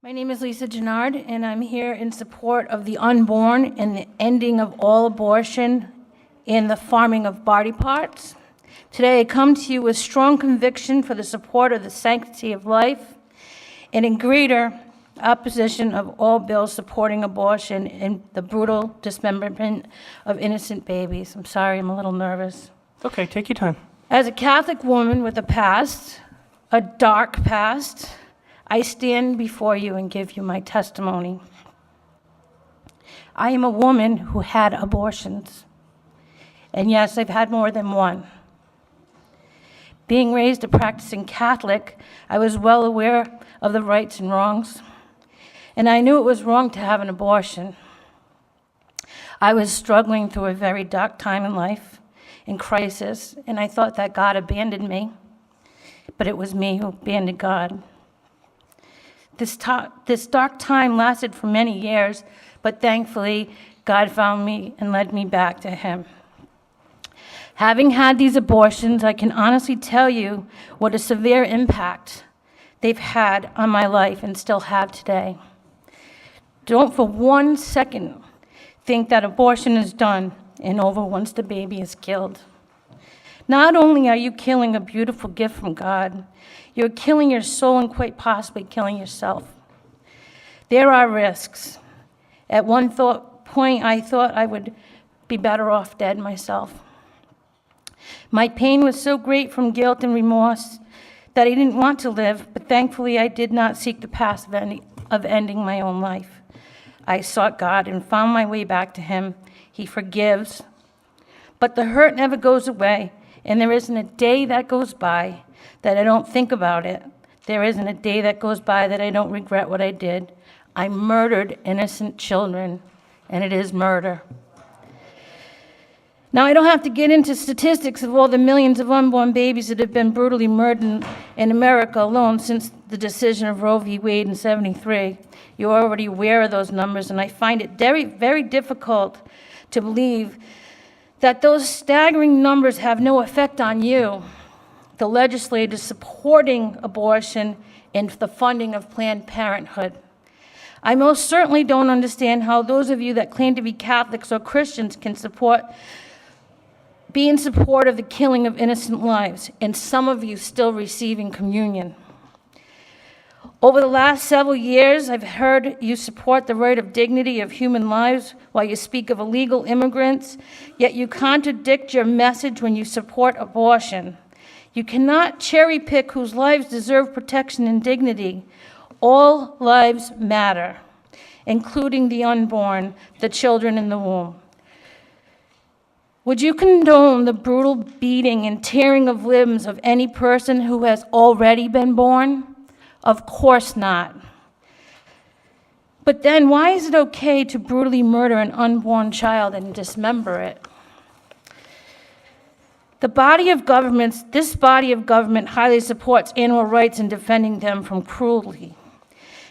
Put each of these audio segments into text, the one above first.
My name is Lisa Jannard, and I'm here in support of the unborn and the ending of all abortion and the farming of body parts. Today I come to you with strong conviction for the support of the sanctity of life and in greater opposition of all bills supporting abortion and the brutal dismemberment of innocent babies. I'm sorry, I'm a little nervous. Okay, take your time. As a Catholic woman with a past, a dark past, I stand before you and give you my testimony. I am a woman who had abortions. And yes, I've had more than one. Being raised a practicing Catholic, I was well aware of the rights and wrongs. And I knew it was wrong to have an abortion. I was struggling through a very dark time in life, in crisis, and I thought that God abandoned me. But it was me who abandoned God. This dark time lasted for many years, but thankfully, God found me and led me back to Him. Having had these abortions, I can honestly tell you what a severe impact they've had on my life and still have today. Don't for 1 second think that abortion is done and over once the baby is killed. Not only are you killing a beautiful gift from God, you're killing your soul and quite possibly killing yourself. There are risks. At one point, I thought I would be better off dead myself. My pain was so great from guilt and remorse that I didn't want to live, but thankfully I did not seek the path of ending my own life. I sought God and found my way back to Him. He forgives, but the hurt never goes away. And there isn't a day that goes by that I don't think about it. There isn't a day that goes by that I don't regret what I did. I murdered innocent children, and it is murder. Now, I don't have to get into statistics of all the millions of unborn babies that have been brutally murdered in America alone since the decision of Roe v. Wade in '73. You're already aware of those numbers, and I find it very, very difficult to believe that those staggering numbers have no effect on you, the legislators supporting abortion and the funding of Planned Parenthood. I most certainly don't understand how those of you that claim to be Catholics or Christians can be in support of the killing of innocent lives, and some of you still receiving communion. Over the last several years, I've heard you support the right of dignity of human lives while you speak of illegal immigrants, yet you contradict your message when you support abortion. You cannot cherry pick whose lives deserve protection and dignity. All lives matter, including the unborn, the children in the womb. Would you condone the brutal beating and tearing of limbs of any person who has already been born? Of course not. But then why is it okay to brutally murder an unborn child and dismember it? This body of government highly supports animal rights and defending them from cruelty.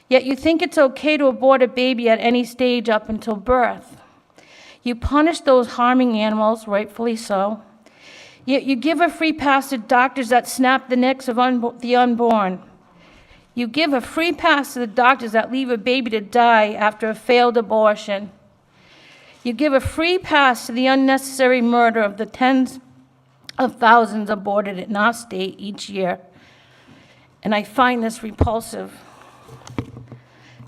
Yet you think it's okay to abort a baby at any stage up until birth. You punish those harming animals, rightfully so. Yet you give a free pass to doctors that snap the necks of the unborn. You give a free pass to the doctors that leave a baby to die after a failed abortion. You give a free pass to the unnecessary murder of the tens of thousands aborted in our state each year. And I find this repulsive.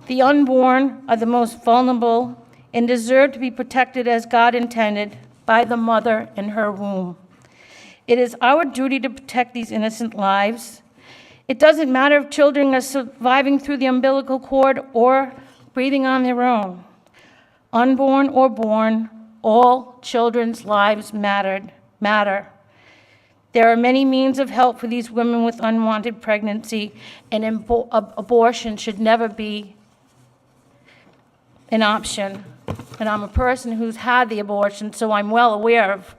The unborn are the most vulnerable and deserve to be protected as God intended by the mother in her womb. It is our duty to protect these innocent lives. It doesn't matter if children are surviving through the umbilical cord or breathing on their own. Unborn or born, all children's lives matter. There are many means of help for these women with unwanted pregnancy, and abortion should never be an option. And I'm a person who's had the abortion, so I'm well aware of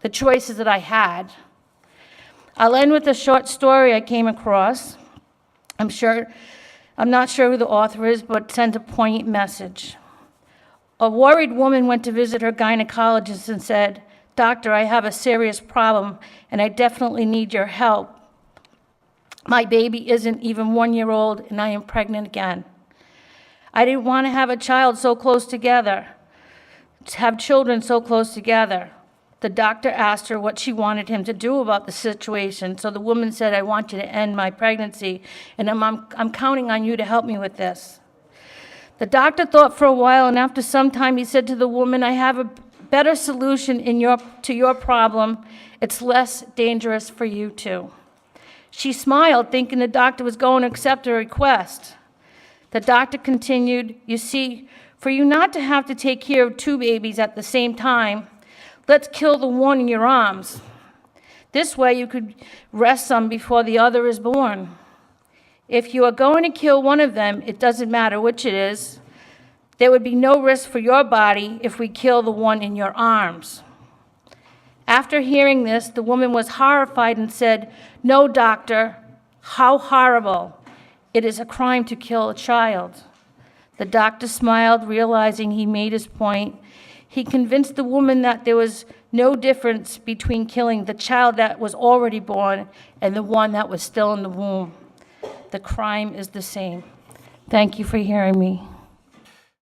the choices that I had. I'll end with a short story I came across. I'm not sure who the author is, but sends a poignant message. A worried woman went to visit her gynecologist and said, "Doctor, I have a serious problem, and I definitely need your help. My baby isn't even 1 year old, and I am pregnant again. I didn't want to have a child so close together, to have children so close together. The doctor asked her what she wanted him to do about the situation. So the woman said, I want you to end my pregnancy, and I'm counting on you to help me with this. The doctor thought for a while, and after some time, he said to the woman, I have a better solution to your problem. It's less dangerous for you too. She smiled, thinking the doctor was going to accept her request. The doctor continued, you see, for you not to have to take care of 2 babies at the same time, let's kill the one in your arms. This way you could rest some before the other is born. If you are going to kill one of them, it doesn't matter which it is. There would be no risk for your body if we kill the one in your arms. After hearing this, the woman was horrified and said, no, doctor, how horrible. It is a crime to kill a child. The doctor smiled, realizing he made his point. He convinced the woman that there was no difference between killing the child that was already born and the one that was still in the womb. The crime is the same. Thank you for hearing me.